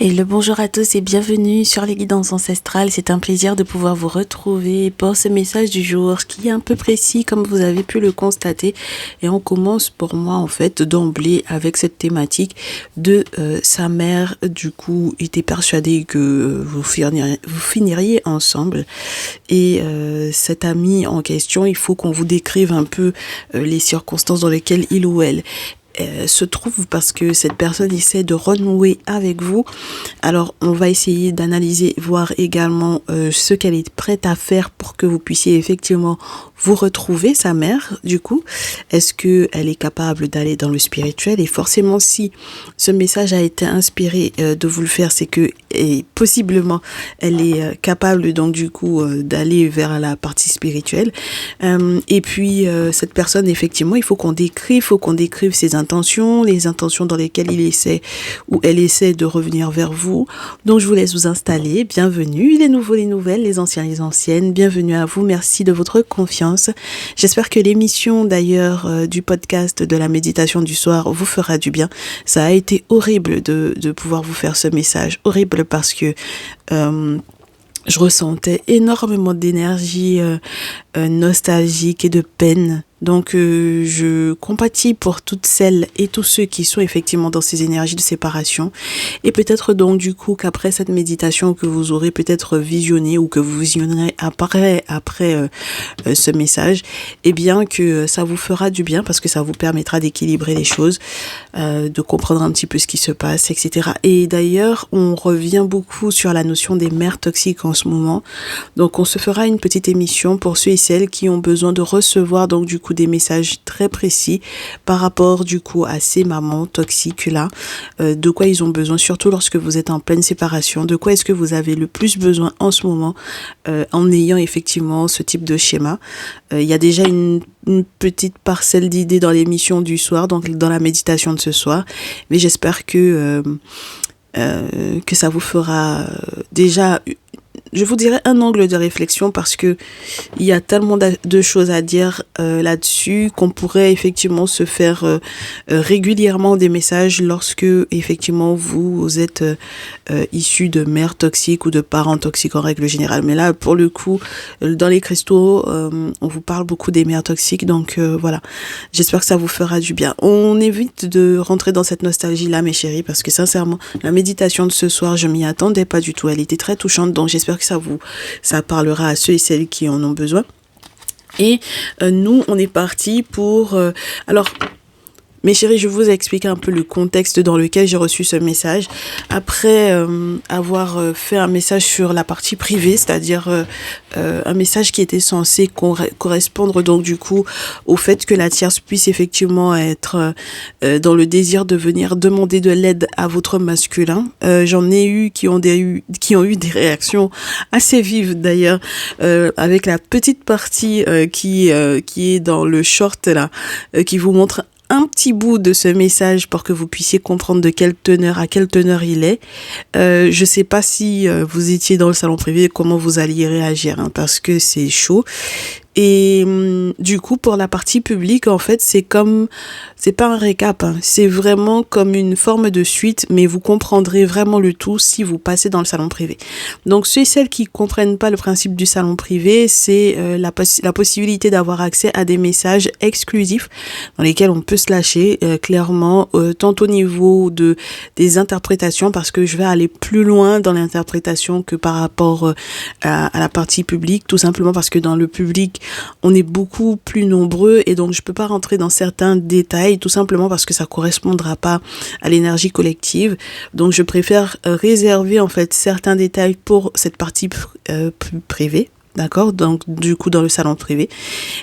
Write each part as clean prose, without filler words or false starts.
Et le bonjour à tous et bienvenue sur les guidances ancestrales. C'est un plaisir de pouvoir vous retrouver pour ce message du jour qui est un peu précis comme vous avez pu le constater. Et on commence pour moi en fait d'emblée avec cette thématique de sa mère du coup était persuadée que vous finiriez ensemble. Et cet ami en question, il faut qu'on vous décrive un peu les circonstances dans lesquelles il ou elle se trouve parce que cette personne essaie de renouer avec vous. Alors on va essayer d'analyser, voir également ce qu'elle est prête à faire pour que vous puissiez effectivement vous retrouver, sa mère du coup. Est-ce qu'elle est capable d'aller dans le spirituel? Et forcément si ce message a été inspiré de vous le faire, c'est que et possiblement elle est capable donc du coup d'aller vers la partie spirituelle. Et puis cette personne effectivement, il faut qu'on décrive ses intentions, les intentions dans lesquelles il essaie ou elle essaie de revenir vers vous. Donc je vous laisse vous installer. Bienvenue les nouveaux, les nouvelles, les anciens, les anciennes. Bienvenue à vous. Merci de votre confiance. J'espère que l'émission d'ailleurs du podcast de la méditation du soir vous fera du bien. Ça a été horrible de pouvoir vous faire ce message. Horrible parce que je ressentais énormément d'énergie nostalgique et de peine. Donc je compatis pour toutes celles et tous ceux qui sont effectivement dans ces énergies de séparation. Et peut-être donc du coup qu'après cette méditation que vous aurez peut-être visionné ou que vous visionnerez après ce message, eh bien que ça vous fera du bien parce que ça vous permettra d'équilibrer les choses, de comprendre un petit peu ce qui se passe, etc. Et d'ailleurs, on revient beaucoup sur la notion des mères toxiques en ce moment. Donc on se fera une petite émission pour ceux et celles qui ont besoin de recevoir donc du coup des messages très précis par rapport du coup à ces mamans toxiques là, de quoi ils ont besoin, surtout lorsque vous êtes en pleine séparation, de quoi est-ce que vous avez le plus besoin en ce moment en ayant effectivement ce type de schéma. Il y a déjà une petite parcelle d'idées dans l'émission du soir, donc dans la méditation de ce soir, mais j'espère que ça vous fera déjà, je vous dirais, un angle de réflexion parce que il y a tellement de choses à dire là-dessus qu'on pourrait effectivement se faire régulièrement des messages lorsque effectivement vous êtes issu de mères toxiques ou de parents toxiques en règle générale. Mais là, pour le coup, dans les cristaux, on vous parle beaucoup des mères toxiques. Donc voilà, j'espère que ça vous fera du bien. On évite de rentrer dans cette nostalgie-là, mes chéris, parce que sincèrement, la méditation de ce soir, je m'y attendais pas du tout. Elle était très touchante, donc j'espère que ça parlera à ceux et celles qui en ont besoin. Et nous, on est parti pour... alors, mes chéris, je vous explique un peu le contexte dans lequel j'ai reçu ce message. Après avoir fait un message sur la partie privée, c'est-à-dire un message qui était censé correspondre donc du coup au fait que la tierce puisse effectivement être dans le désir de venir demander de l'aide à votre masculin. J'en ai eu qui ont eu des réactions assez vives d'ailleurs, avec la petite partie qui est dans le short là, qui vous montre un petit bout de ce message pour que vous puissiez comprendre à quelle teneur il est. Je sais pas si vous étiez dans le salon privé, comment vous alliez réagir, hein, parce que c'est chaud. Et du coup, pour la partie publique, en fait, c'est pas un récap, hein, c'est vraiment comme une forme de suite, mais vous comprendrez vraiment le tout si vous passez dans le salon privé. Donc, ceux et celles qui comprennent pas le principe du salon privé, c'est la possibilité d'avoir accès à des messages exclusifs dans lesquels on peut se lâcher clairement, tant au niveau des interprétations, parce que je vais aller plus loin dans l'interprétation que par rapport à la partie publique, tout simplement parce que dans le public, on est beaucoup plus nombreux et donc je peux pas rentrer dans certains détails tout simplement parce que ça correspondra pas à l'énergie collective. Donc je préfère réserver en fait certains détails pour cette partie privée. D'accord, donc du coup dans le salon privé.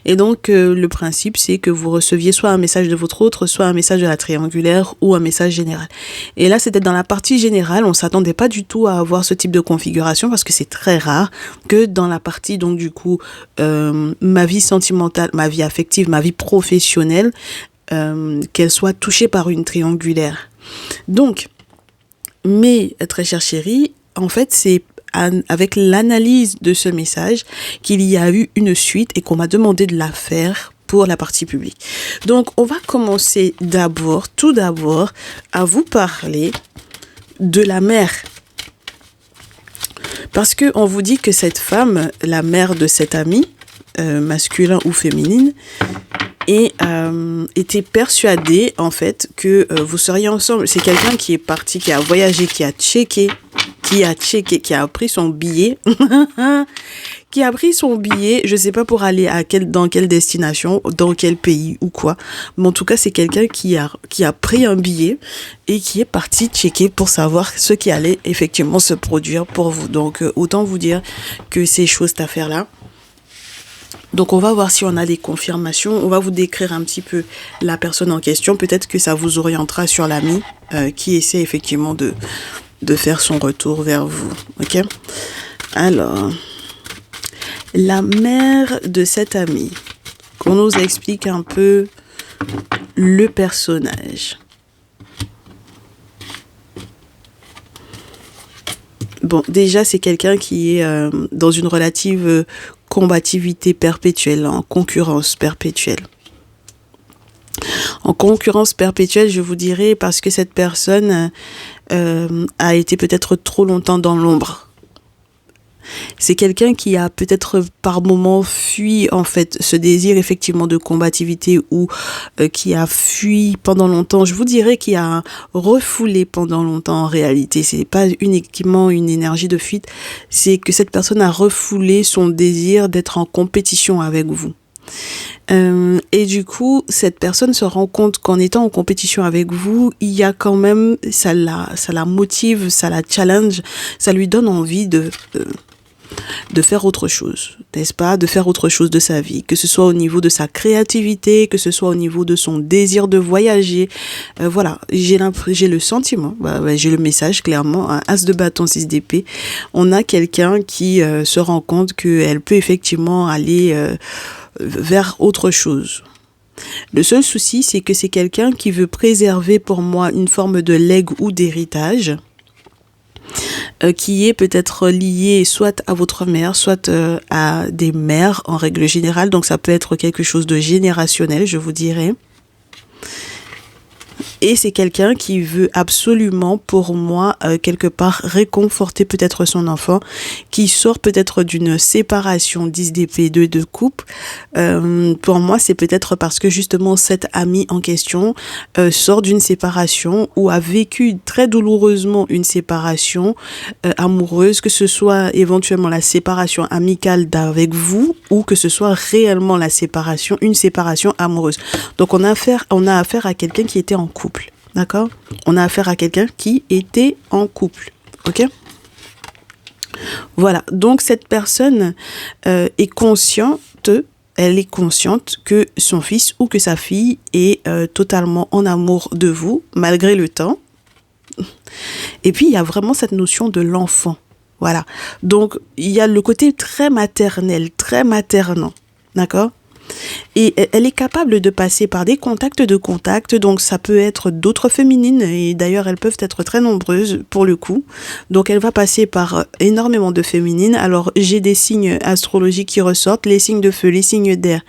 Et donc le principe c'est que vous receviez soit un message de votre autre, soit un message de la triangulaire ou un message général. Et là c'était dans la partie générale, on s'attendait pas du tout à avoir ce type de configuration parce que c'est très rare que dans la partie donc du coup ma vie sentimentale, ma vie affective, ma vie professionnelle, qu'elle soit touchée par une triangulaire. Donc, mais très chère chérie, en fait c'est avec l'analyse de ce message qu'il y a eu une suite et qu'on m'a demandé de la faire pour la partie publique. Donc, on va commencer tout d'abord, à vous parler de la mère Parce que on vous dit que cette femme, la mère de cet ami, masculin ou féminine, et était persuadée en fait que vous seriez ensemble. C'est quelqu'un qui est parti, qui a voyagé, qui a pris son billet, qui a pris son billet, je sais pas pour aller dans quelle destination, dans quel pays ou quoi, mais en tout cas c'est quelqu'un qui a pris un billet et qui est parti checker pour savoir ce qui allait effectivement se produire pour vous. Donc autant vous dire que c'est chaud cette affaire-là. Donc on va voir si on a des confirmations, on va vous décrire un petit peu la personne en question, peut-être que ça vous orientera sur l'ami qui essaie effectivement de faire son retour vers vous, ok? Alors, la mère de cet ami, qu'on nous explique un peu le personnage. Bon, déjà, c'est quelqu'un qui est dans une relative combativité perpétuelle, en concurrence perpétuelle. En concurrence perpétuelle, je vous dirais, parce que cette personne a été peut-être trop longtemps dans l'ombre. C'est quelqu'un qui a peut-être par moments fui en fait ce désir effectivement de combativité ou qui a fui pendant longtemps. Je vous dirais qu'il a refoulé pendant longtemps en réalité. C'est pas uniquement une énergie de fuite, c'est que cette personne a refoulé son désir d'être en compétition avec vous. Et du coup, cette personne se rend compte qu'en étant en compétition avec vous, il y a quand même, ça la motive, ça la challenge, ça lui donne envie de faire autre chose, n'est-ce pas? De faire autre chose de sa vie, que ce soit au niveau de sa créativité, que ce soit au niveau de son désir de voyager. Voilà, j'ai le sentiment, j'ai le message clairement, un as de bâton 6 d'épée. On a quelqu'un qui se rend compte qu'elle peut effectivement aller vers autre chose. Le seul souci, c'est que c'est quelqu'un qui veut préserver pour moi une forme de legs ou d'héritage qui est peut-être lié soit à votre mère, soit à des mères en règle générale. Donc ça peut être quelque chose de générationnel, je vous dirais. Et c'est quelqu'un qui veut absolument, pour moi, quelque part, réconforter peut-être son enfant, qui sort peut-être d'une séparation 10 d'épée de couple. Pour moi, c'est peut-être parce que justement, cet ami en question sort d'une séparation ou a vécu très douloureusement une séparation amoureuse, que ce soit éventuellement la séparation amicale d'avec vous ou que ce soit réellement une séparation amoureuse. Donc, on a affaire à quelqu'un qui était en couple. D'accord? On a affaire à quelqu'un qui était en couple. Ok? Voilà. Donc, cette personne est consciente, elle est consciente que son fils ou que sa fille est totalement en amour de vous, malgré le temps. Et puis, il y a vraiment cette notion de l'enfant. Voilà. Donc, il y a le côté très maternel, très maternant. D'accord? Et elle est capable de passer par des contacts, donc ça peut être d'autres féminines, et d'ailleurs elles peuvent être très nombreuses pour le coup. Donc elle va passer par énormément de féminines. Alors j'ai des signes astrologiques qui ressortent, les signes de feu, les signes d'air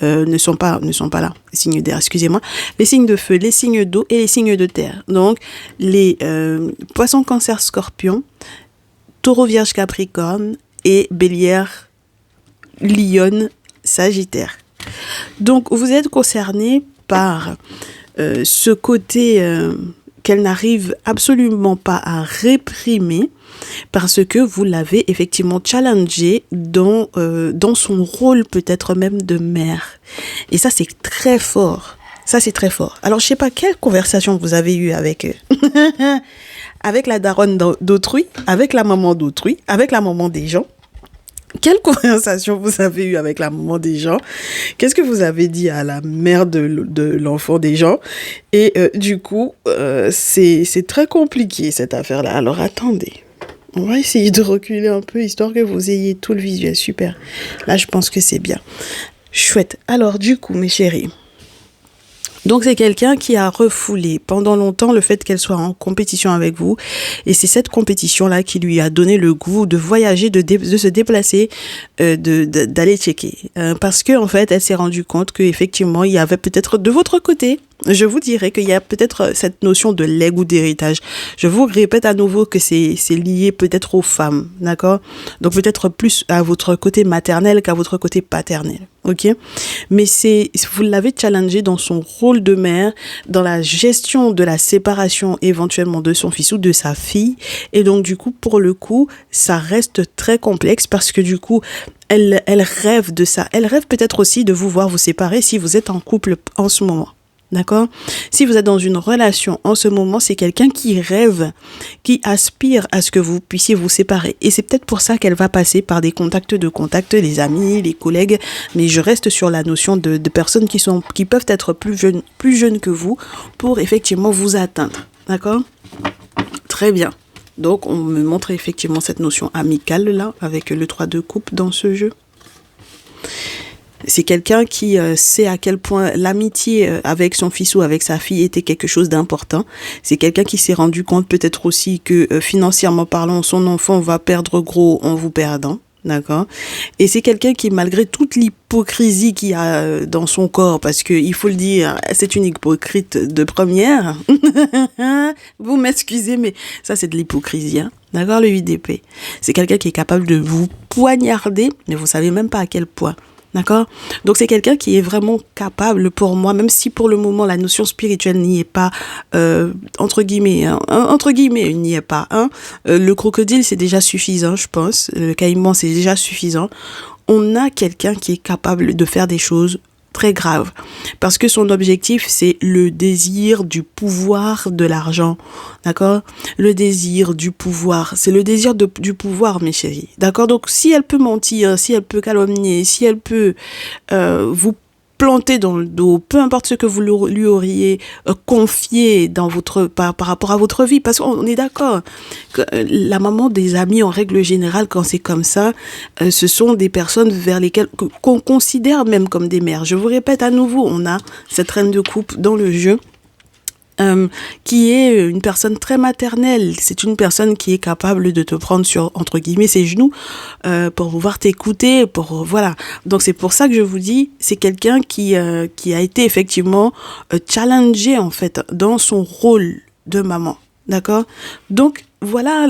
ne sont pas là, les signes d'air, excusez-moi, les signes de feu, les signes d'eau et les signes de terre. Donc les poissons, cancer, scorpion, taureau, vierge, capricorne et bélière, lionne, sagittaire. Donc, vous êtes concerné par ce côté qu'elle n'arrive absolument pas à réprimer parce que vous l'avez effectivement challengé dans son rôle peut-être même de mère. Et ça, c'est très fort. Ça, c'est très fort. Alors, je sais pas quelle conversation vous avez eue avec avec la daronne d'autrui, avec la maman d'autrui, avec la maman des gens. Quelle conversation vous avez eue avec la maman des gens? Qu'est-ce que vous avez dit à la mère de l'enfant des gens? Et du coup, c'est très compliqué cette affaire-là. Alors attendez, on va essayer de reculer un peu histoire que vous ayez tout le visuel. Super. Là, je pense que c'est bien. Chouette. Alors du coup, mes chéris, donc c'est quelqu'un qui a refoulé pendant longtemps le fait qu'elle soit en compétition avec vous, et c'est cette compétition-là qui lui a donné le goût de voyager, de se déplacer, d'aller checker, parce que en fait elle s'est rendue compte que effectivement il y avait peut-être de votre côté je vous dirais qu'il y a peut-être cette notion de legs ou d'héritage. Je vous répète à nouveau que c'est lié peut-être aux femmes, d'accord? Donc peut-être plus à votre côté maternel qu'à votre côté paternel, ok? Mais vous l'avez challengé dans son rôle de mère, dans la gestion de la séparation éventuellement de son fils ou de sa fille. Et donc du coup, pour le coup, ça reste très complexe parce que du coup, elle rêve de ça. Elle rêve peut-être aussi de vous voir vous séparer si vous êtes en couple en ce moment. D'accord? Si vous êtes dans une relation en ce moment, c'est quelqu'un qui rêve, qui aspire à ce que vous puissiez vous séparer. Et c'est peut-être pour ça qu'elle va passer par des contacts, les amis, les collègues. Mais je reste sur la notion de personnes qui peuvent être plus jeunes que vous pour effectivement vous atteindre. D'accord? Très bien. Donc, on me montre effectivement cette notion amicale là, avec le 3 de coupe dans ce jeu. C'est quelqu'un qui sait à quel point l'amitié avec son fils ou avec sa fille était quelque chose d'important. C'est quelqu'un qui s'est rendu compte peut-être aussi que financièrement parlant, son enfant va perdre gros en vous perdant. D'accord? Et c'est quelqu'un qui, malgré toute l'hypocrisie qu'il y a dans son corps, parce que il faut le dire, c'est une hypocrite de première. Vous m'excusez, mais ça, c'est de l'hypocrisie, hein? D'accord? Le 8 d'épée. C'est quelqu'un qui est capable de vous poignarder, mais vous savez même pas à quel point. D'accord? Donc, c'est quelqu'un qui est vraiment capable pour moi, même si pour le moment, la notion spirituelle n'y est pas, entre guillemets, il n'y est pas. Hein. Le crocodile, c'est déjà suffisant, je pense. Le caïman, c'est déjà suffisant. On a quelqu'un qui est capable de faire des choses très graves. Parce que son objectif, c'est le désir du pouvoir de l'argent. D'accord? Le désir du pouvoir. C'est le désir du pouvoir, mes chéris. D'accord? Donc, si elle peut mentir, si elle peut calomnier, si elle peut vous planter dans le dos, peu importe ce que vous lui auriez confié dans par rapport à votre vie, parce qu'on est d'accord que la maman des amis, en règle générale, quand c'est comme ça, ce sont des personnes vers lesquelles qu'on considère même comme des mères. Je vous répète à nouveau, on a cette reine de coupe dans le jeu. Qui est une personne très maternelle. C'est une personne qui est capable de te prendre sur, entre guillemets, ses genoux pour pouvoir t'écouter, voilà. Donc, c'est pour ça que je vous dis, c'est quelqu'un qui a été effectivement challengé, en fait, dans son rôle de maman. D'accord? Donc, voilà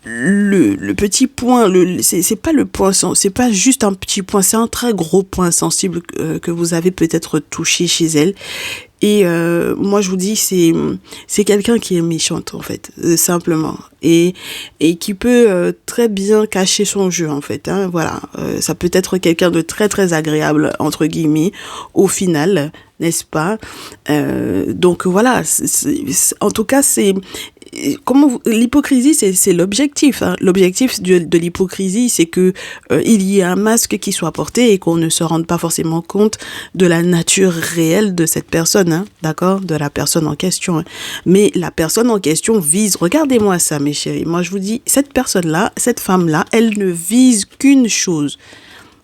le petit point, c'est pas le point, c'est pas juste un petit point, c'est un très gros point sensible que vous avez peut-être touché chez elle. Et moi, je vous dis, c'est quelqu'un qui est méchante, en fait, simplement. Et qui peut très bien cacher son jeu, en fait. Hein, voilà, ça peut être quelqu'un de très, très agréable, entre guillemets, au final, n'est-ce pas? Donc, voilà, en tout cas, l'hypocrisie, c'est l'objectif. Hein. L'objectif de l'hypocrisie, c'est que il y ait un masque qui soit porté et qu'on ne se rende pas forcément compte de la nature réelle de cette personne, hein, d'accord, de la personne en question. Hein. Mais la personne en question vise. Regardez-moi ça, mes chéris. Moi, je vous dis, cette personne-là, cette femme-là, elle ne vise qu'une chose.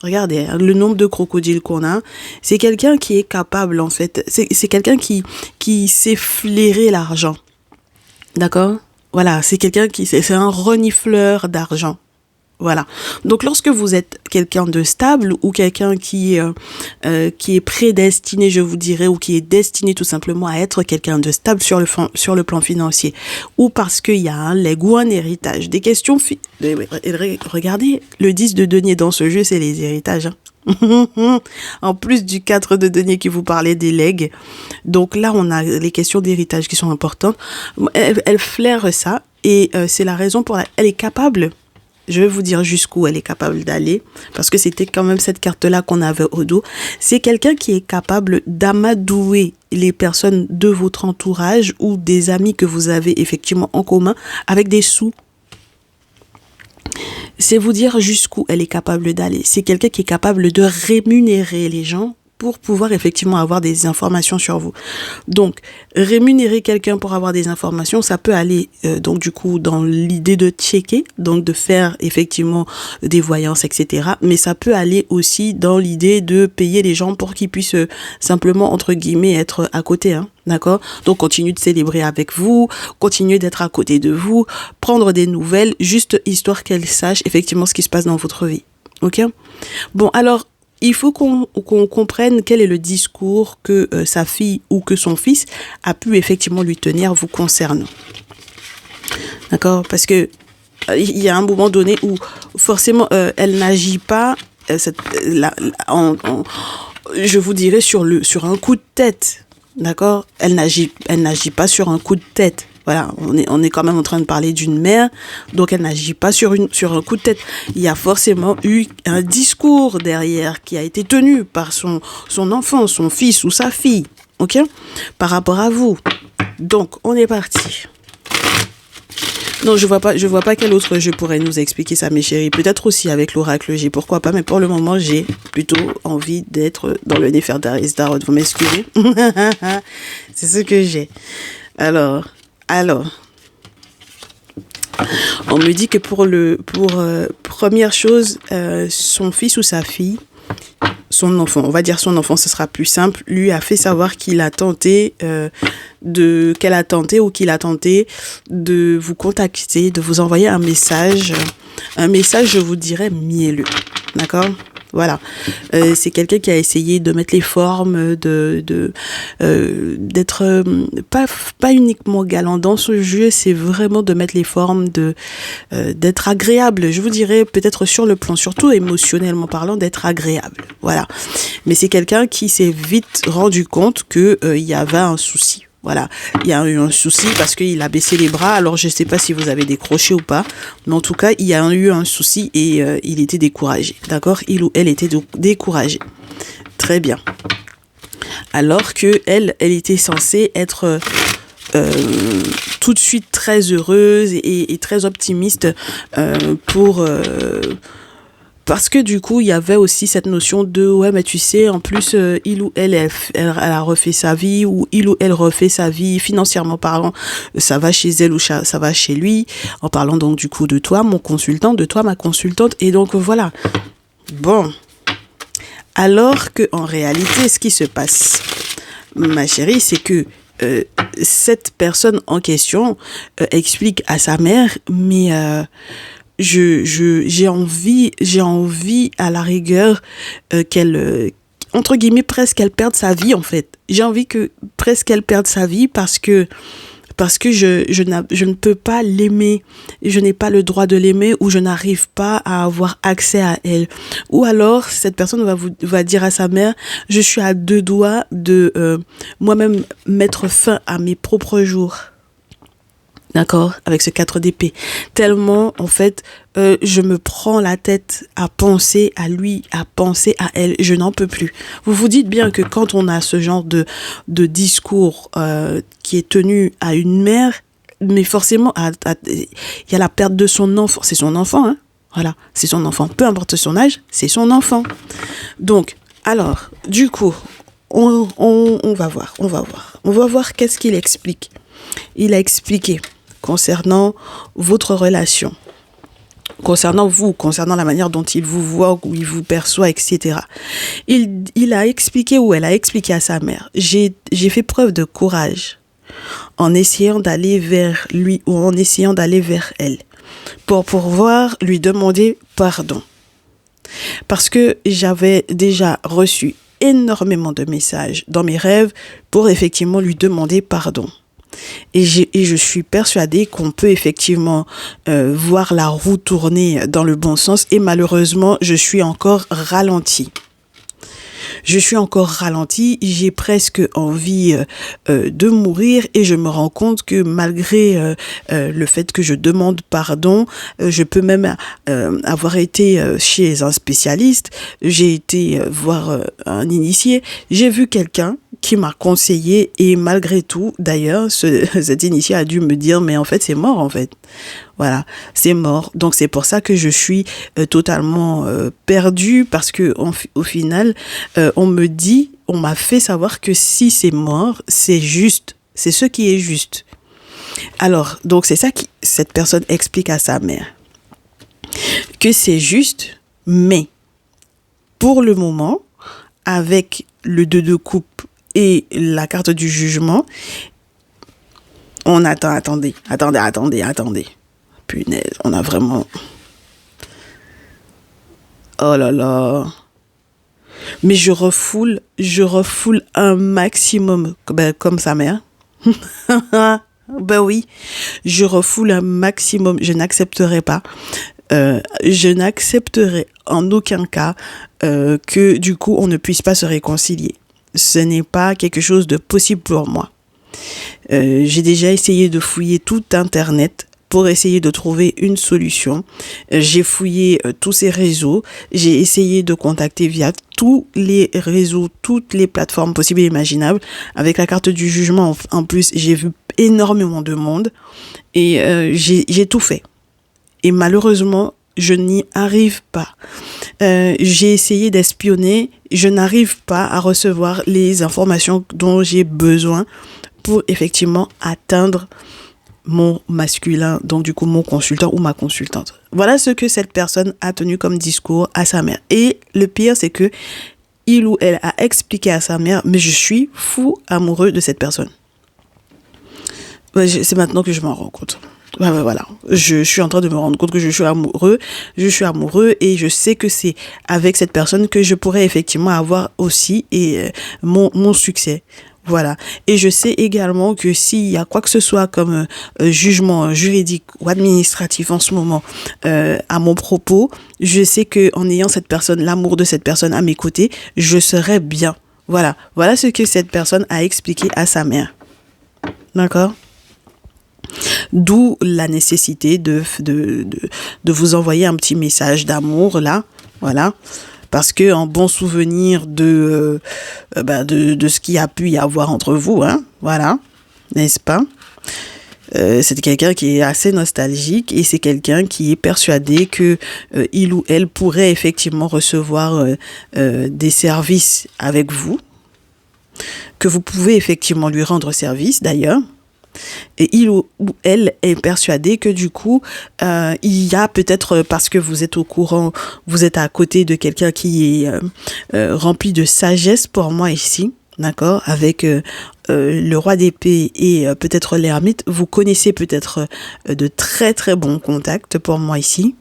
Regardez, hein, le nombre de crocodiles qu'on a, c'est quelqu'un qui est capable, en fait. C'est quelqu'un qui sait flairer l'argent. D'accord? Voilà, c'est quelqu'un c'est un renifleur d'argent. Voilà. Donc, lorsque vous êtes quelqu'un de stable ou quelqu'un qui est prédestiné, je vous dirais, ou qui est destiné tout simplement à être quelqu'un de stable sur le plan financier, ou parce qu'il y a un legs ou un héritage, des questions... Regardez, le 10 de denier dans ce jeu, c'est les héritages, hein. En plus du 4 de denier qui vous parlait des legs. Donc là, on a les questions d'héritage qui sont importantes. Elle flaire ça et c'est la raison pour laquelle elle est capable. Je vais vous dire jusqu'où elle est capable d'aller parce que c'était quand même cette carte-là qu'on avait au dos. C'est quelqu'un qui est capable d'amadouer les personnes de votre entourage ou des amis que vous avez effectivement en commun avec des sous. C'est vous dire jusqu'où elle est capable d'aller. C'est quelqu'un qui est capable de rémunérer les gens pour pouvoir effectivement avoir des informations sur vous. Donc, rémunérer quelqu'un pour avoir des informations, ça peut aller donc du coup dans l'idée de checker, donc de faire effectivement des voyances, etc. Mais ça peut aller aussi dans l'idée de payer les gens pour qu'ils puissent simplement, entre guillemets, être à côté, hein. D'accord? Donc, continuer de célébrer avec vous, continuer d'être à côté de vous, prendre des nouvelles, juste histoire qu'elle sache effectivement ce qui se passe dans votre vie. Ok? Bon, alors, il faut qu'on comprenne quel est le discours que sa fille ou que son fils a pu effectivement lui tenir vous concernant. D'accord? Parce que il y a un moment donné où forcément elle n'agit pas je vous dirais sur un coup de tête. D'accord? Elle n'agit pas sur un coup de tête. Voilà, on est quand même en train de parler d'une mère, donc elle n'agit pas sur un coup de tête. Il y a forcément eu un discours derrière qui a été tenu par son enfant, son fils ou sa fille, ok? Par rapport à vous. Donc, on est parti. Non, je vois pas quel autre jeu pourrait nous expliquer ça, mes chéris. Peut-être aussi avec l'oracle G, pourquoi pas, mais pour le moment, j'ai plutôt envie d'être dans le Nefertari Starot. Vous m'excusez? C'est ce que j'ai. Alors, on me dit que pour première chose, son fils ou sa fille, son enfant, on va dire son enfant, ce sera plus simple, lui a fait savoir qu'il a tenté qu'il a tenté de vous contacter, de vous envoyer un message, je vous dirais mielleux, d'accord? Voilà, c'est quelqu'un qui a essayé de mettre les formes, d'être pas uniquement galant dans ce jeu, c'est vraiment de mettre les formes, d'être agréable. Je vous dirais peut-être sur le plan, surtout émotionnellement parlant, d'être agréable. Voilà, mais c'est quelqu'un qui s'est vite rendu compte que il y avait un souci. Voilà, il y a eu un souci parce qu'il a baissé les bras. Alors, je ne sais pas si vous avez décroché ou pas, mais en tout cas, il y a eu un souci et il était découragé. D'accord? Il ou elle était découragé. Très bien. Alors que elle était censée être tout de suite très heureuse et très optimiste parce que du coup, il y avait aussi cette notion de ouais, mais tu sais, en plus, il ou elle a refait sa vie, ou il ou elle refait sa vie, financièrement parlant, ça va chez elle ou ça va chez lui, en parlant donc du coup de toi, mon consultant, de toi, ma consultante, et donc voilà. Bon. Alors que en réalité, ce qui se passe, ma chérie, c'est que cette personne en question explique à sa mère, mais j'ai envie à la rigueur qu'elle entre guillemets presque qu'elle perde sa vie en fait. J'ai envie que presque qu'elle perde sa vie parce que je ne peux pas l'aimer, je n'ai pas le droit de l'aimer ou je n'arrive pas à avoir accès à elle. Ou alors cette personne va dire à sa mère, je suis à deux doigts de moi-même mettre fin à mes propres jours. D'accord, avec ce 4 d'épée. Tellement, en fait, je me prends la tête à penser à lui, à penser à elle. Je n'en peux plus. Vous vous dites bien que quand on a ce genre de discours qui est tenu à une mère, mais forcément, il y a la perte de son enfant. C'est son enfant, hein. Voilà, c'est son enfant. Peu importe son âge, c'est son enfant. Donc, alors, du coup, on va voir. On va voir qu'est-ce qu'il explique. Il a expliqué concernant votre relation, concernant vous, concernant la manière dont il vous voit, ou il vous perçoit, etc. Il a expliqué, ou elle a expliqué à sa mère, j'ai fait preuve de courage en essayant d'aller vers lui ou en essayant d'aller vers elle pour pouvoir lui demander pardon. Parce que j'avais déjà reçu énormément de messages dans mes rêves pour effectivement lui demander pardon. Et je suis persuadée qu'on peut effectivement voir la roue tourner dans le bon sens et malheureusement, je suis encore ralentie. J'ai presque envie de mourir et je me rends compte que malgré le fait que je demande pardon, je peux même avoir été chez un spécialiste, j'ai été voir un initié, j'ai vu quelqu'un qui m'a conseillé et malgré tout, d'ailleurs, cet initié a dû me dire, mais en fait, c'est mort, en fait. Voilà, c'est mort. Donc, c'est pour ça que je suis totalement perdue parce que au final, on m'a fait savoir que si c'est mort, c'est juste. C'est ce qui est juste. Alors, donc, c'est ça que cette personne explique à sa mère. Que c'est juste, mais pour le moment, avec le 2 de coupe et la carte du jugement, on attend, attendez. Punaise, on a vraiment... Oh là là. Mais je refoule un maximum, ben, comme sa mère. Ben oui, je refoule un maximum. Je n'accepterai en aucun cas que du coup on ne puisse pas se réconcilier. Ce n'est pas quelque chose de possible pour moi. J'ai déjà essayé de fouiller tout Internet pour essayer de trouver une solution. J'ai fouillé tous ces réseaux. J'ai essayé de contacter via tous les réseaux, toutes les plateformes possibles et imaginables. Avec la carte du jugement, en plus, j'ai vu énormément de monde et j'ai tout fait. Et malheureusement, je n'y arrive pas. J'ai essayé d'espionner, je n'arrive pas à recevoir les informations dont j'ai besoin pour effectivement atteindre mon masculin, donc du coup mon consultant ou ma consultante. Voilà ce que cette personne a tenu comme discours à sa mère. Et le pire, c'est que il ou elle a expliqué à sa mère, mais je suis fou amoureux de cette personne. Ouais, c'est maintenant que je m'en rends compte. Ouais, voilà. Je suis en train de me rendre compte que je suis amoureux et je sais que c'est avec cette personne que je pourrais effectivement avoir aussi mon succès. Voilà. Et je sais également que s'il y a quoi que ce soit comme jugement juridique ou administratif en ce moment à mon propos, je sais que en ayant cette personne, l'amour de cette personne à mes côtés, je serai bien. Voilà. Voilà ce que cette personne a expliqué à sa mère. D'accord ? D'où la nécessité de vous envoyer un petit message d'amour là, voilà, parce que en bon souvenir de ce qu'il y a pu y avoir entre vous, hein, voilà, n'est-ce pas? C'est quelqu'un qui est assez nostalgique et c'est quelqu'un qui est persuadé que il ou elle pourrait effectivement recevoir des services avec vous, que vous pouvez effectivement lui rendre service d'ailleurs. Et il ou elle est persuadé que du coup, il y a peut-être, parce que vous êtes au courant, vous êtes à côté de quelqu'un qui est rempli de sagesse pour moi ici, d'accord, avec le roi d'épée et peut-être l'ermite, vous connaissez peut-être de très très bons contacts pour moi ici.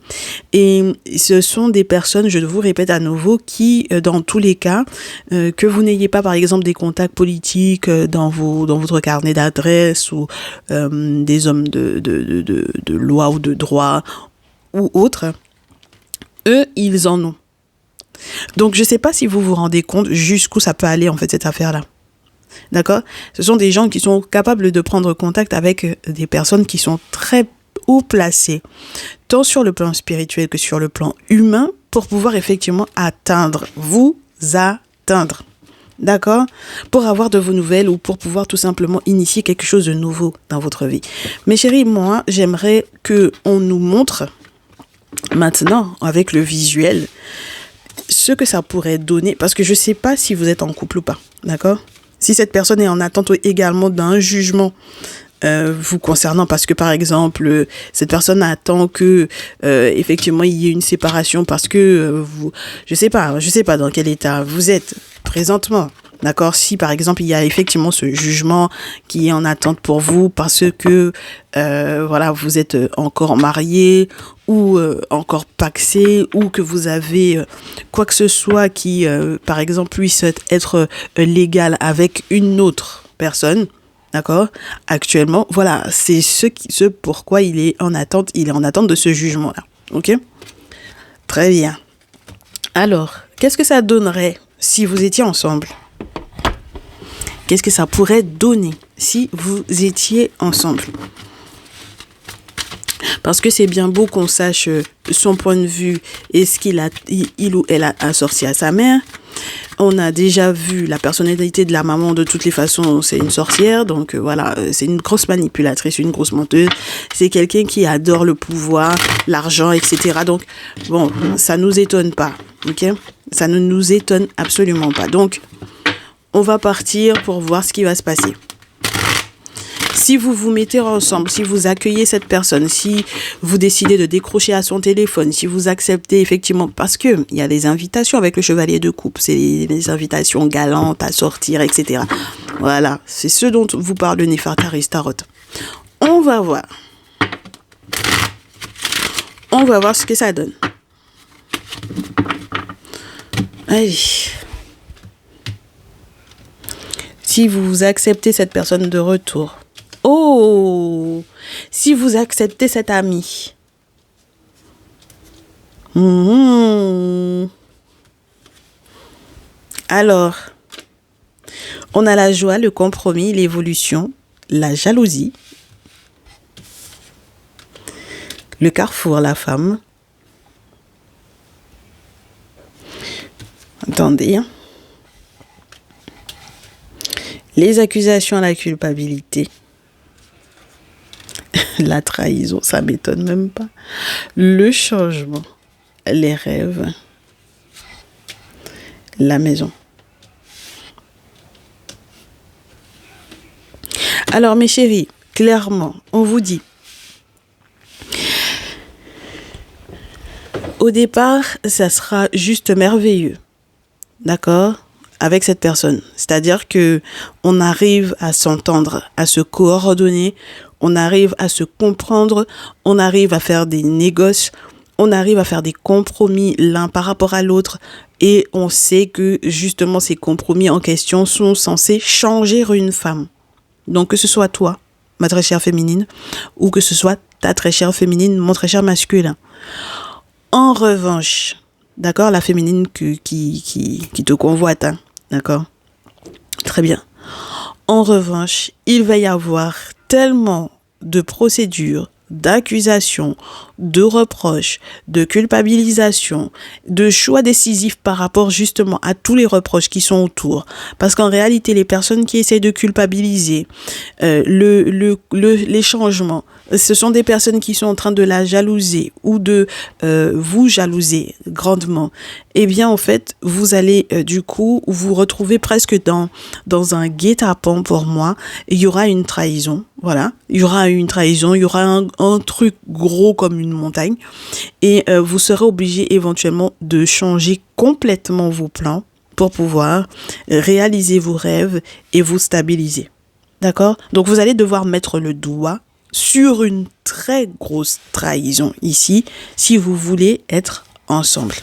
Et ce sont des personnes, je vous répète à nouveau, qui dans tous les cas, que vous n'ayez pas par exemple des contacts politiques dans votre carnet d'adresse ou des hommes de loi ou de droit ou autres, eux, ils en ont. Donc je ne sais pas si vous vous rendez compte jusqu'où ça peut aller en fait cette affaire-là. D'accord ? Ce sont des gens qui sont capables de prendre contact avec des personnes qui sont très haut placées, tant sur le plan spirituel que sur le plan humain, pour pouvoir effectivement vous atteindre. D'accord ? Pour avoir de vos nouvelles ou pour pouvoir tout simplement initier quelque chose de nouveau dans votre vie. Mes chéris, moi, j'aimerais qu'on nous montre maintenant, avec le visuel, ce que ça pourrait donner, parce que je ne sais pas si vous êtes en couple ou pas, d'accord ? Si cette personne est en attente également d'un jugement vous concernant, parce que par exemple, cette personne attend que effectivement il y ait une séparation parce que je sais pas dans quel état vous êtes présentement. D'accord, si par exemple il y a effectivement ce jugement qui est en attente pour vous parce que voilà, vous êtes encore marié ou encore pacsé ou que vous avez quoi que ce soit qui par exemple puisse être légal avec une autre personne. D'accord? Actuellement, voilà, c'est ce pourquoi il est en attente de ce jugement-là. Ok? Très bien. Alors, qu'est-ce que ça donnerait si vous étiez ensemble? Qu'est-ce que ça pourrait donner si vous étiez ensemble? Parce que c'est bien beau qu'on sache son point de vue et ce il ou elle a sorti à sa mère. On a déjà vu la personnalité de la maman, de toutes les façons, c'est une sorcière, donc voilà, c'est une grosse manipulatrice, une grosse menteuse. C'est quelqu'un qui adore le pouvoir, l'argent, etc. Donc, bon, ça nous étonne pas, ok? Ça ne nous étonne absolument pas. Donc, on va partir pour voir ce qui va se passer. Si vous vous mettez ensemble, si vous accueillez cette personne, si vous décidez de décrocher à son téléphone, si vous acceptez effectivement, parce que il y a des invitations avec le chevalier de coupe, c'est des invitations galantes à sortir, etc. Voilà, c'est ce dont vous parle le Néfertari Tarot. On va voir ce que ça donne. Allez, Si vous acceptez cette personne de retour. Oh, si vous acceptez cet ami. Alors, on a la joie, le compromis, l'évolution, la jalousie, le carrefour, la femme. Attendez. Les accusations, la culpabilité. La trahison, ça m'étonne même pas. Le changement, les rêves, la maison. Alors mes chéris, clairement, on vous dit, au départ, ça sera juste merveilleux, d'accord, avec cette personne. C'est-à-dire que on arrive à s'entendre, à se coordonner, on arrive à se comprendre, on arrive à faire des négoces, on arrive à faire des compromis l'un par rapport à l'autre et on sait que justement ces compromis en question sont censés changer une femme. Donc que ce soit toi, ma très chère féminine, ou que ce soit ta très chère féminine, mon très cher masculin. En revanche, d'accord, la féminine qui te convoite, hein, d'accord, très bien. En revanche, il va y avoir tellement de procédures, d'accusations, de reproches, de culpabilisation, de choix décisifs par rapport justement à tous les reproches qui sont autour. Parce qu'en réalité, les personnes qui essaient de culpabiliser les changements, ce sont des personnes qui sont en train de la jalouser ou de vous jalouser grandement. Eh bien, en fait, vous allez du coup vous retrouver presque dans un guet-apens pour moi. Il y aura une trahison, voilà. Il y aura une trahison, il y aura un truc gros comme une montagne. Et vous serez obligé éventuellement de changer complètement vos plans pour pouvoir réaliser vos rêves et vous stabiliser. D'accord? Donc, vous allez devoir mettre le doigt sur une très grosse trahison ici, si vous voulez être ensemble.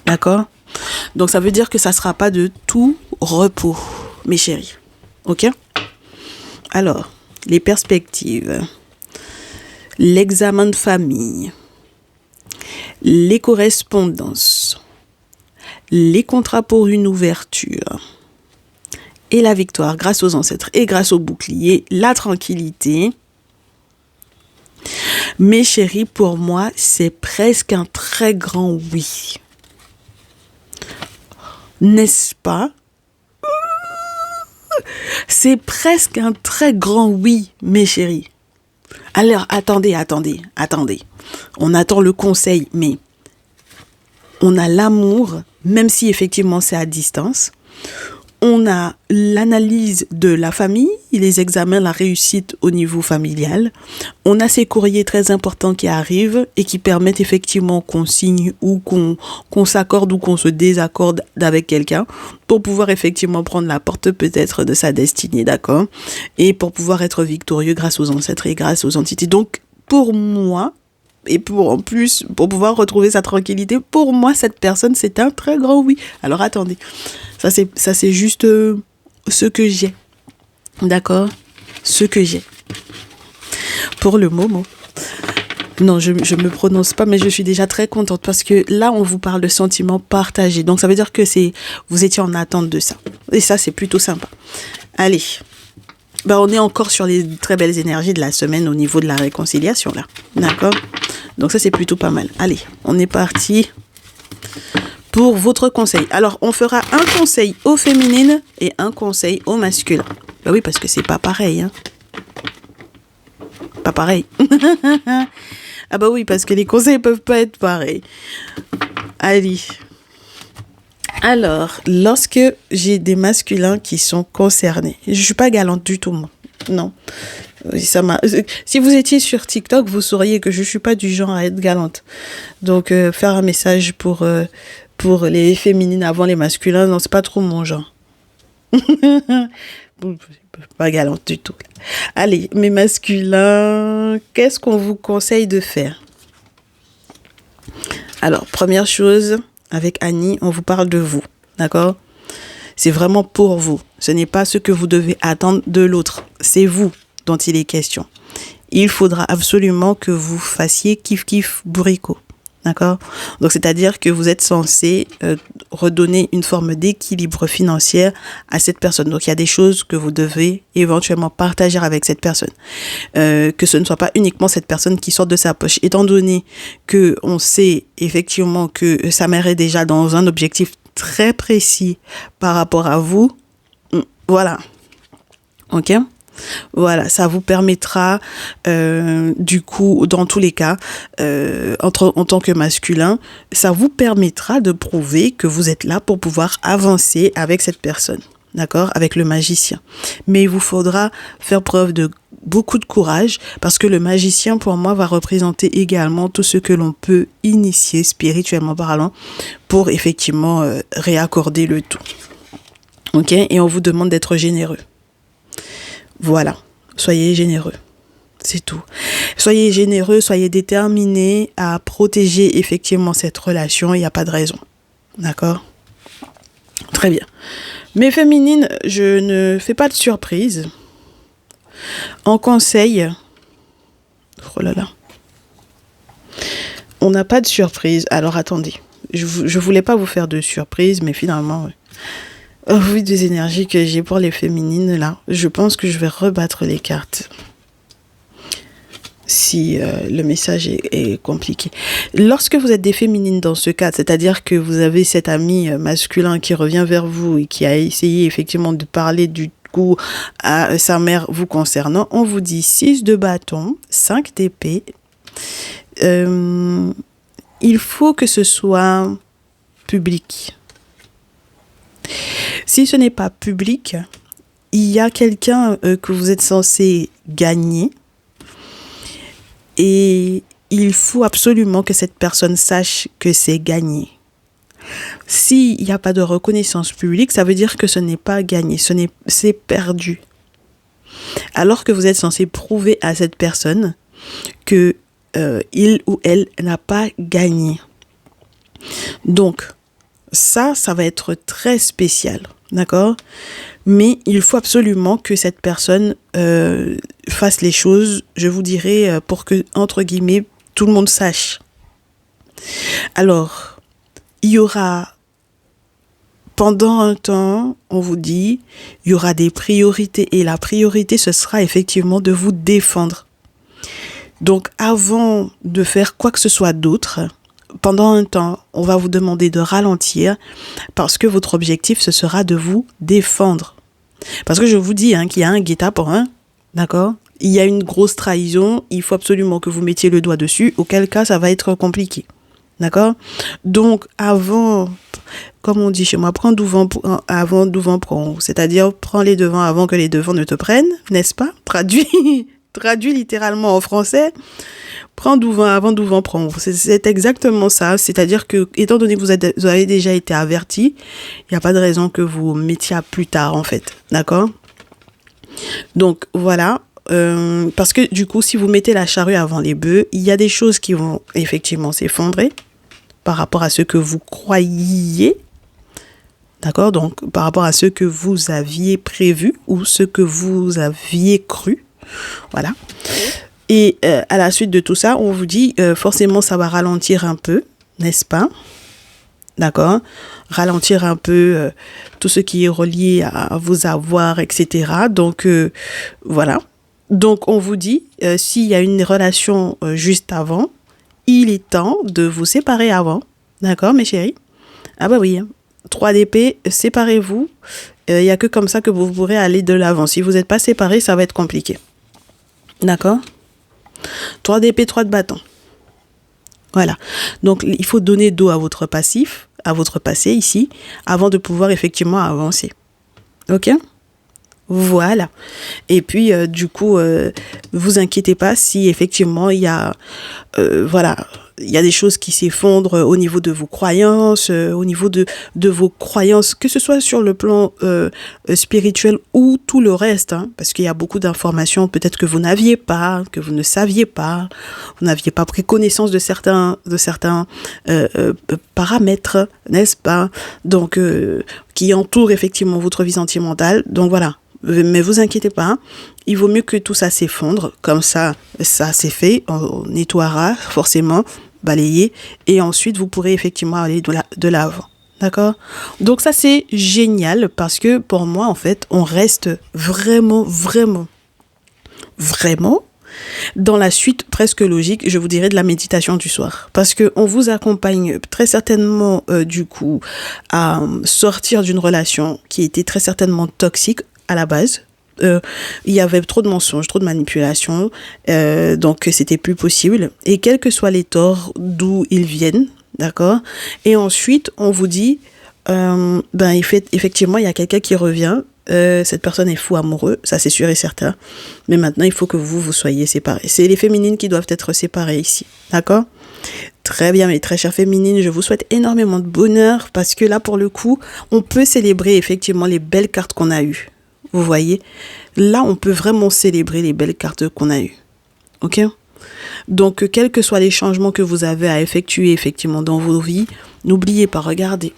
D'accord? Donc, ça veut dire que ça ne sera pas de tout repos, mes chéris. Ok? Alors, les perspectives, l'examen de famille, les correspondances, les contrats pour une ouverture, et la victoire grâce aux ancêtres et grâce au bouclier, la tranquillité. Mes chéris, pour moi, c'est presque un très grand oui. N'est-ce pas? C'est presque un très grand oui, mes chéris. Alors, attendez. On attend le conseil, mais on a l'amour, même si effectivement c'est à distance. On a l'analyse de la famille, les examens, la réussite au niveau familial. On a ces courriers très importants qui arrivent et qui permettent effectivement qu'on signe ou qu'on s'accorde ou qu'on se désaccorde avec quelqu'un pour pouvoir effectivement prendre la porte peut-être de sa destinée, d'accord? Et pour pouvoir être victorieux grâce aux ancêtres et grâce aux entités. Donc, pour moi, et en plus, pour pouvoir retrouver sa tranquillité, pour moi, cette personne, c'est un très grand oui. Alors, attendez. Ça, c'est juste ce que j'ai. D'accord? Ce que j'ai. Pour le Momo. Non, je me prononce pas, mais je suis déjà très contente parce que là, on vous parle de sentiments partagés. Donc, ça veut dire que vous étiez en attente de ça. Et ça, c'est plutôt sympa. Allez. On est encore sur les très belles énergies de la semaine au niveau de la réconciliation, là. D'accord? Donc, ça, c'est plutôt pas mal. Allez, on est parti pour votre conseil. Alors, on fera un conseil aux féminines et un conseil aux masculins. Oui, parce que c'est pas pareil, hein. Pas pareil. Ah oui, parce que les conseils peuvent pas être pareils. Allez. Alors, lorsque j'ai des masculins qui sont concernés, je suis pas galante du tout, moi. Non. Si vous étiez sur TikTok, vous sauriez que je suis pas du genre à être galante. Donc, faire un message pour les féminines avant les masculins, non, c'est pas trop mon genre. Pas galante du tout. Allez, mes masculins, qu'est-ce qu'on vous conseille de faire? Alors, première chose, avec Annie, on vous parle de vous, d'accord? C'est vraiment pour vous. Ce n'est pas ce que vous devez attendre de l'autre. C'est vous dont il est question. Il faudra absolument que vous fassiez kiff bourricot. D'accord? Donc, c'est-à-dire que vous êtes censé redonner une forme d'équilibre financier à cette personne. Donc, il y a des choses que vous devez éventuellement partager avec cette personne. Que ce ne soit pas uniquement cette personne qui sort de sa poche. Étant donné que on sait effectivement que sa mère est déjà dans un objectif très précis par rapport à vous, voilà. Ok? Voilà, ça vous permettra, du coup, dans tous les cas, en tant que masculin, ça vous permettra de prouver que vous êtes là pour pouvoir avancer avec cette personne, d'accord, avec le magicien. Mais il vous faudra faire preuve de beaucoup de courage parce que le magicien, pour moi, va représenter également tout ce que l'on peut initier spirituellement parlant pour effectivement réaccorder le tout. Ok, et on vous demande d'être généreux. Voilà, soyez généreux, c'est tout. Soyez généreux, soyez déterminés à protéger effectivement cette relation, il n'y a pas de raison. D'accord? Très bien. Mes féminines, je ne fais pas de surprise. En conseil, oh là là, on n'a pas de surprise. Alors attendez, je voulais pas vous faire de surprise, mais finalement... Au vu des énergies que j'ai pour les féminines, là, je pense que je vais rebattre les cartes. Si le message est compliqué. Lorsque vous êtes des féminines dans ce cas, c'est-à-dire que vous avez cet ami masculin qui revient vers vous et qui a essayé effectivement de parler du coup à sa mère vous concernant, on vous dit 6 de bâton, 5 d'épée. Il faut que ce soit public. Si ce n'est pas public, il y a quelqu'un que vous êtes censé gagner et il faut absolument que cette personne sache que c'est gagné. S'il n'y a pas de reconnaissance publique, ça veut dire que ce n'est pas gagné, c'est perdu. Alors que vous êtes censé prouver à cette personne que il ou elle n'a pas gagné. Donc, ça va être très spécial, d'accord? Mais il faut absolument que cette personne fasse les choses, je vous dirais, pour que, entre guillemets, tout le monde sache. Alors, il y aura, pendant un temps, on vous dit, il y aura des priorités. Et la priorité, ce sera effectivement de vous défendre. Donc, avant de faire quoi que ce soit d'autre, pendant un temps, on va vous demander de ralentir parce que votre objectif, ce sera de vous défendre. Parce que je vous dis qu'il y a un guet-apens, d'accord? Il y a une grosse trahison, il faut absolument que vous mettiez le doigt dessus, auquel cas ça va être compliqué. D'accord? Donc, avant, comme on dit chez moi, prends devant avant devant prends. C'est-à-dire, prends les devants avant que les devants ne te prennent, n'est-ce pas? Traduit littéralement en français. Prends devant avant devant prends. C'est exactement ça. C'est-à-dire que, étant donné que vous avez déjà été averti, il n'y a pas de raison que vous mettiez à plus tard, en fait. D'accord? Donc, voilà. Parce que, du coup, si vous mettez la charrue avant les bœufs, il y a des choses qui vont effectivement s'effondrer par rapport à ce que vous croyiez. D'accord? Donc, par rapport à ce que vous aviez prévu ou ce que vous aviez cru. Voilà. Et à la suite de tout ça, on vous dit forcément ça va ralentir un peu, n'est-ce pas? D'accord? Ralentir un peu tout ce qui est relié à vos avoirs, etc. Donc, voilà. Donc, on vous dit, s'il y a une relation juste avant, il est temps de vous séparer avant. D'accord, mes chéris? Ah bah oui, 3 d'épée, séparez-vous. Il n'y a que comme ça que vous pourrez aller de l'avant. Si vous n'êtes pas séparés, ça va être compliqué. D'accord? 3 d'épée, 3 de bâton. Voilà. Donc, il faut donner dos à votre passif, à votre passé ici, avant de pouvoir effectivement avancer. Ok? Voilà. Et puis, du coup, vous inquiétez pas si effectivement il y a, voilà, il y a des choses qui s'effondrent au niveau de vos croyances, au niveau de vos croyances, que ce soit sur le plan spirituel ou tout le reste, parce qu'il y a beaucoup d'informations peut-être que vous n'aviez pas, que vous ne saviez pas, vous n'aviez pas pris connaissance de certains paramètres, n'est-ce pas? Donc, qui entoure effectivement votre vie sentimentale. Donc voilà, mais vous inquiétez pas, il vaut mieux que tout ça s'effondre, comme ça c'est fait, on nettoiera forcément, balayer, et ensuite vous pourrez effectivement aller de l'avant. D'accord? Donc ça c'est génial parce que pour moi en fait, on reste vraiment dans la suite presque logique, je vous dirais, de la méditation du soir. Parce que on vous accompagne très certainement du coup à sortir d'une relation qui était très certainement toxique à la base. Il y avait trop de mensonges, trop de manipulations, donc c'était plus possible. Et quels que soient les torts d'où ils viennent, d'accord? Et ensuite, on vous dit, effectivement, il y a quelqu'un qui revient. Cette personne est fou amoureux, ça c'est sûr et certain. Mais maintenant, il faut que vous soyez séparés. C'est les féminines qui doivent être séparées ici, d'accord? Très bien, mes très chères féminines, je vous souhaite énormément de bonheur parce que là, pour le coup, on peut célébrer effectivement les belles cartes qu'on a eues. Vous voyez? Là, on peut vraiment célébrer les belles cartes qu'on a eues. Ok? Donc, quels que soient les changements que vous avez à effectuer effectivement dans vos vies, n'oubliez pas, regardez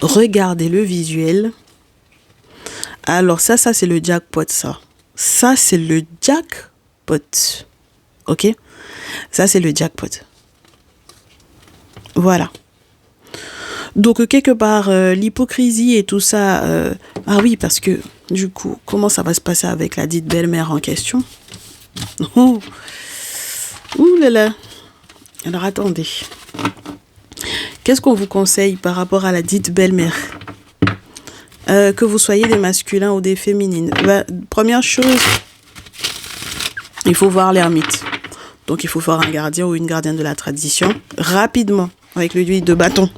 le visuel. Alors ça c'est le jackpot, ça. Ça, c'est le jackpot. Ok? Ça, c'est le jackpot. Voilà. Donc, quelque part, l'hypocrisie et tout ça... Ah oui, parce que, du coup, comment ça va se passer avec la dite belle-mère en question? Oh. Ouh là là. Alors, attendez. Qu'est-ce qu'on vous conseille par rapport à la dite belle-mère? Que vous soyez des masculins ou des féminines. Première chose, il faut voir l'ermite. Donc, il faut voir un gardien ou une gardienne de la tradition rapidement avec l'huile de bâton.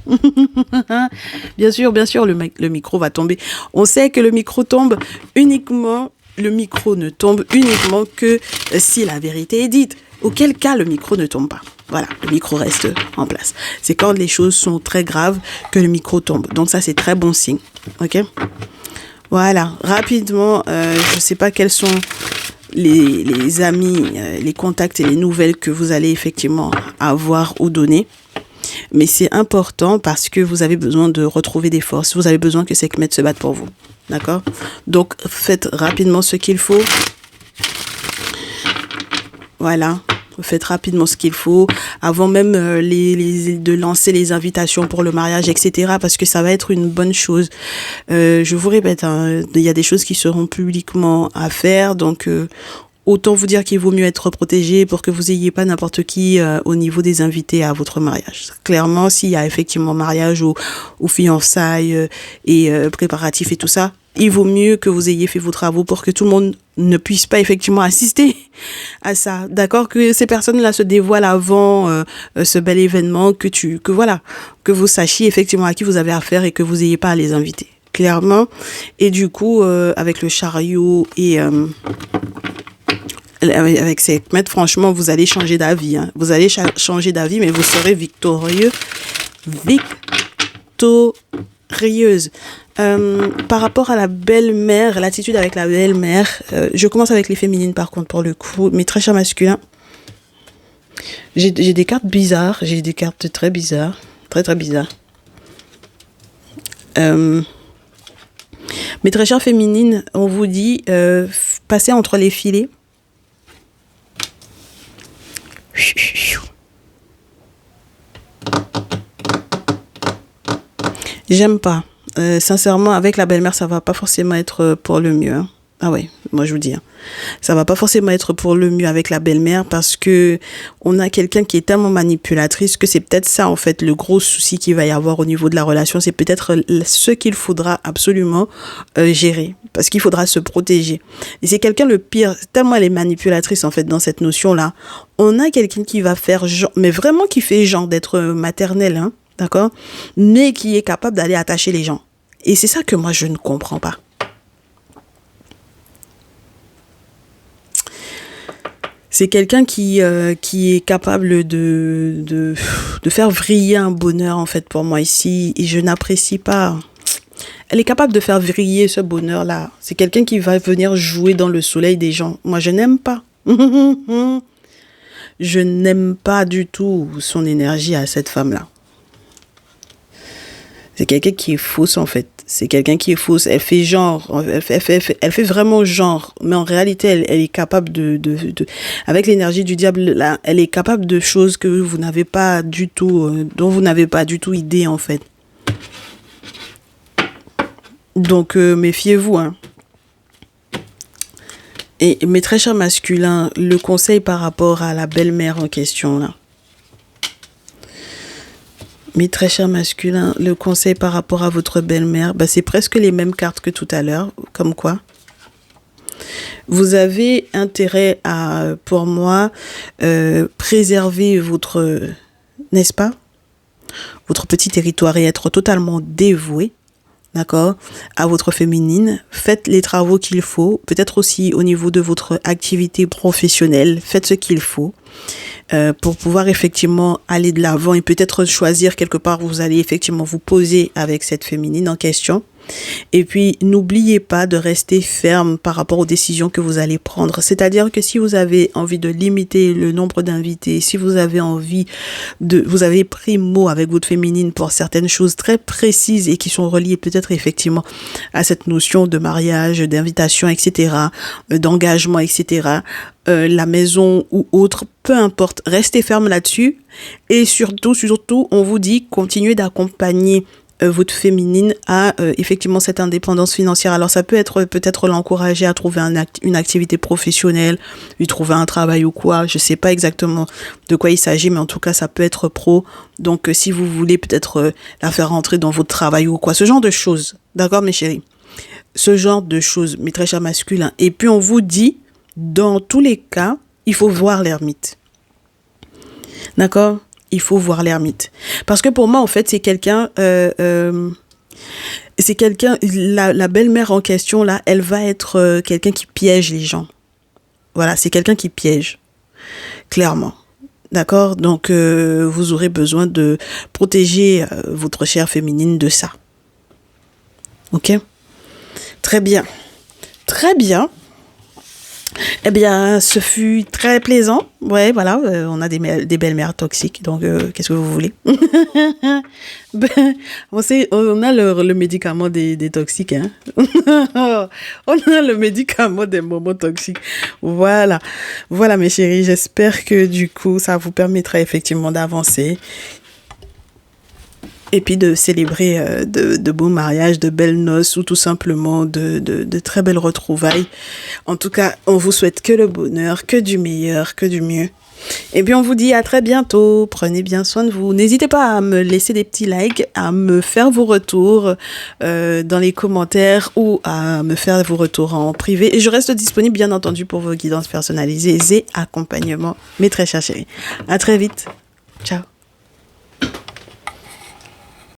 Bien sûr, le micro va tomber. On sait que le micro tombe uniquement, le micro ne tombe uniquement que si la vérité est dite. Auquel cas, le micro ne tombe pas. Voilà, le micro reste en place. C'est quand les choses sont très graves que le micro tombe. Donc ça, c'est très bon signe. Ok? Voilà, rapidement, je ne sais pas quels sont les amis, les contacts et les nouvelles que vous allez effectivement avoir ou donner. Mais c'est important parce que vous avez besoin de retrouver des forces. Vous avez besoin que Sekhmet se batte pour vous. D'accord? Donc, faites rapidement ce qu'il faut. Voilà. Faites rapidement ce qu'il faut avant même de lancer les invitations pour le mariage, etc. Parce que ça va être une bonne chose. Je vous répète, hein, il y a des choses qui seront publiquement à faire. Donc, autant vous dire qu'il vaut mieux être protégé pour que vous n'ayez pas n'importe qui au niveau des invités à votre mariage. Clairement, s'il y a effectivement mariage ou fiançailles et préparatifs et tout ça, il vaut mieux que vous ayez fait vos travaux pour que tout le monde ne puisse pas effectivement assister à ça. D'accord? Que ces personnes-là se dévoilent avant ce bel événement, que vous sachiez effectivement à qui vous avez affaire et que vous n'ayez pas à les inviter. Clairement. Et du coup, avec le chariot et... avec Sekhmet, franchement, vous allez changer d'avis. Hein. Vous allez changer d'avis, mais vous serez victorieuse. Par rapport à la belle-mère, l'attitude avec la belle-mère, je commence avec les féminines par contre pour le coup, mais très chers masculins. J'ai des cartes bizarres, j'ai des cartes très bizarres, très bizarres. Mais très chères féminines, on vous dit, passez entre les filets. J'aime pas. Sincèrement, avec la belle-mère, ça va pas forcément être pour le mieux. Hein. Ah ouais, moi je vous dis. Hein. Ça va pas forcément être pour le mieux avec la belle-mère parce que on a quelqu'un qui est tellement manipulatrice que c'est peut-être ça en fait le gros souci qu'il va y avoir au niveau de la relation. C'est peut-être ce qu'il faudra absolument gérer parce qu'il faudra se protéger. Et c'est quelqu'un le pire, tellement elle est manipulatrice en fait dans cette notion-là. On a quelqu'un qui va faire genre, mais vraiment qui fait genre d'être maternel, hein. D'accord? Mais qui est capable d'aller attacher les gens. Et c'est ça que moi, je ne comprends pas. C'est quelqu'un qui est capable de faire vriller un bonheur, en fait, pour moi ici. Et je n'apprécie pas. Elle est capable de faire vriller ce bonheur-là. C'est quelqu'un qui va venir jouer dans le soleil des gens. Moi, je n'aime pas. Je n'aime pas du tout son énergie à cette femme-là. C'est quelqu'un qui est fausse, en fait. C'est quelqu'un qui est fausse. Elle fait genre, elle fait vraiment genre. Mais en réalité, elle est capable avec l'énergie du diable, là, elle est capable de choses que vous n'avez pas du tout, dont vous n'avez pas du tout idée, en fait. Donc, méfiez-vous, hein. Et mes très chers masculins, le conseil par rapport à la belle-mère en question, là. Mes très chers masculins, le conseil par rapport à votre belle-mère, bah, c'est presque les mêmes cartes que tout à l'heure, comme quoi. Vous avez intérêt à, pour moi, préserver votre, n'est-ce pas, votre petit territoire et être totalement dévoué, d'accord, à votre féminine. Faites les travaux qu'il faut, peut-être aussi au niveau de votre activité professionnelle, faites ce qu'il faut. Pour pouvoir effectivement aller de l'avant et peut-être choisir quelque part où vous allez effectivement vous poser avec cette féminine en question. Et puis, n'oubliez pas de rester ferme par rapport aux décisions que vous allez prendre. C'est-à-dire que si vous avez envie de limiter le nombre d'invités, si vous avez envie vous avez pris mot avec votre féminine pour certaines choses très précises et qui sont reliées peut-être effectivement à cette notion de mariage, d'invitation, etc., d'engagement, etc., la maison ou autre, peu importe, restez ferme là-dessus. Et surtout, on vous dit, continuez d'accompagner votre féminine à effectivement cette indépendance financière. Alors ça peut être peut-être l'encourager à trouver une activité professionnelle, lui trouver un travail ou quoi, je sais pas exactement de quoi il s'agit, mais en tout cas ça peut être pro. Donc si vous voulez peut-être la faire rentrer dans votre travail ou quoi, ce genre de choses, d'accord mes chéris, ce genre de choses, mes très chers masculins. Et puis on vous dit, dans tous les cas, il faut voir l'ermite, d'accord? Il faut voir l'ermite. Parce que pour moi, en fait, c'est quelqu'un, la belle-mère en question, là, elle va être quelqu'un qui piège les gens. Voilà, c'est quelqu'un qui piège, clairement. D'accord? Donc, vous aurez besoin de protéger votre chère féminine de ça. Ok? Très bien. Très bien. Eh bien, ce fut très plaisant. Ouais, voilà, on a des belles-mères toxiques, donc qu'est-ce que vous voulez? On a le médicament des toxiques, hein. On a le médicament des moments toxiques. Voilà, voilà mes chéris, j'espère que du coup, ça vous permettra effectivement d'avancer. Et puis de célébrer de beaux mariages, de belles noces ou tout simplement de très belles retrouvailles. En tout cas, on vous souhaite que le bonheur, que du meilleur, que du mieux. Et puis on vous dit à très bientôt. Prenez bien soin de vous. N'hésitez pas à me laisser des petits likes, à me faire vos retours dans les commentaires ou à me faire vos retours en privé. Et je reste disponible bien entendu pour vos guidances personnalisées et accompagnements, mes très chers chéris. À très vite. Ciao.